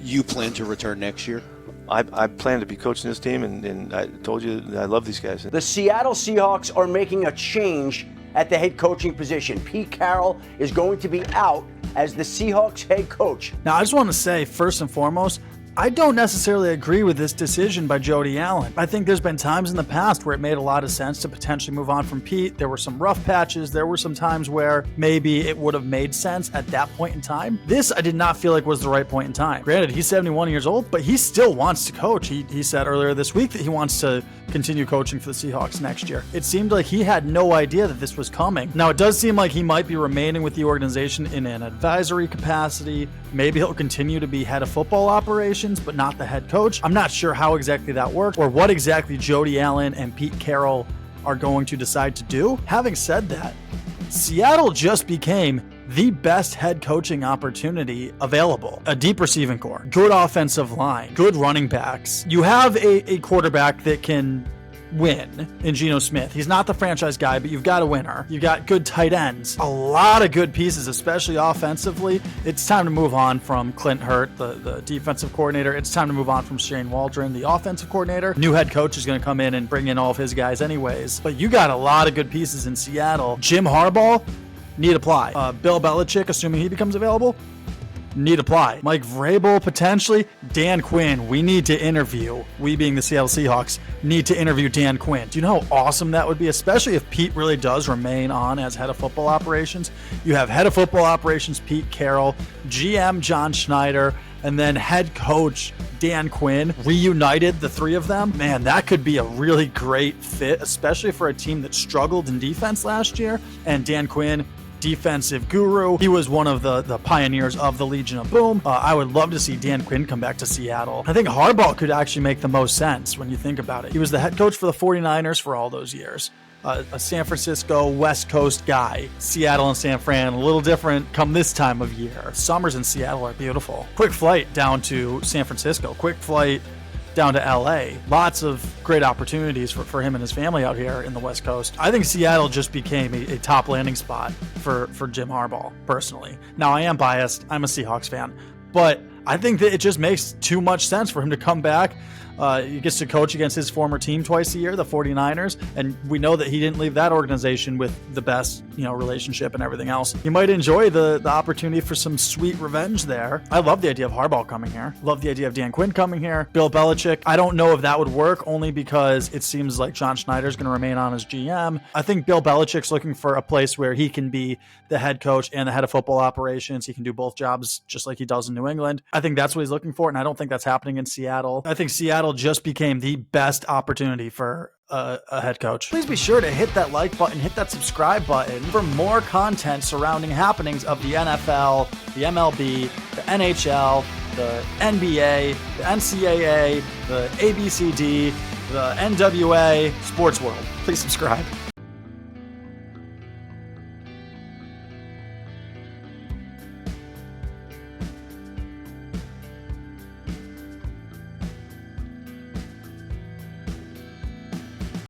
You plan to return next year? I plan to be coaching this team, and I told you that I love these guys. The Seattle Seahawks are making a change at the head coaching position. Pete Carroll is going to be out as the Seahawks head coach. Now, I just want to say, first and foremost, I don't necessarily agree with this decision by Jody Allen. I think there's been times in the past where it made a lot of sense to potentially move on from Pete. There were some rough patches. There were some times where maybe it would have made sense at that point in time. This, I did not feel like was the right point in time. Granted, he's 71 years old, but he still wants to coach. He said earlier this week that he wants to continue coaching for the Seahawks next year. It seemed like he had no idea that this was coming. Now, it does seem like he might be remaining with the organization in an advisory capacity. Maybe he'll continue to be head of football operations, but not the head coach. I'm not sure how exactly that works or what exactly Jody Allen and Pete Carroll are going to decide to do. Having said that, Seattle just became the best head coaching opportunity available. A deep receiving core, good offensive line, good running backs. You have a quarterback that can win in Geno Smith. He's not the franchise guy, but you've got a winner. You've got good tight ends. A lot of good pieces, especially offensively. It's time to move on from Clint Hurt, the defensive coordinator. It's time to move on from Shane Waldron, the offensive coordinator. New head coach is going to come in and bring in all of his guys anyways. But you got a lot of good pieces in Seattle. Jim Harbaugh, need apply. Bill Belichick, assuming he becomes available, need apply. Mike Vrabel, potentially. Dan Quinn, we need to interview. We being the Seattle Seahawks, need to interview Dan Quinn. Do you know how awesome that would be? Especially if Pete really does remain on as head of football operations. You have head of football operations, Pete Carroll, GM John Schneider, and then head coach Dan Quinn, reunited the three of them. Man, that could be a really great fit, especially for a team that struggled in defense last year. And Dan Quinn, defensive guru. He was one of the pioneers of the Legion of Boom. I would love to see Dan Quinn come back to Seattle. I think Harbaugh could actually make the most sense when you think about it. He was the head coach for the 49ers for all those years. A San Francisco West Coast guy. Seattle and San Fran, a little different come this time of year. Summers in Seattle are beautiful. Quick flight down to San Francisco. Quick flight down to LA. Lots of great opportunities for him and his family out here in the West Coast. I think Seattle just became a top landing spot for Jim Harbaugh, personally. Now, I am biased. I'm a Seahawks fan. But I think that it just makes too much sense for him to come back. He gets to coach against his former team twice a year, the 49ers, and we know that he didn't leave that organization with the best, relationship and everything else. He might enjoy the opportunity for some sweet revenge there. I love the idea of Harbaugh coming here. Love the idea of Dan Quinn coming here. Bill Belichick, I don't know if that would work, only because it seems like John Schneider's going to remain on as GM. I think Bill Belichick's looking for a place where he can be the head coach and the head of football operations. He can do both jobs just like he does in New England. I think that's what he's looking for, and I don't think that's happening in Seattle. I think Seattle just became the best opportunity for a head coach. Please be sure to hit that like button, hit that subscribe button for more content surrounding happenings of the NFL, the MLB, the NHL, the NBA, the NCAA, the ABCD, the NWA, sports world. Please subscribe.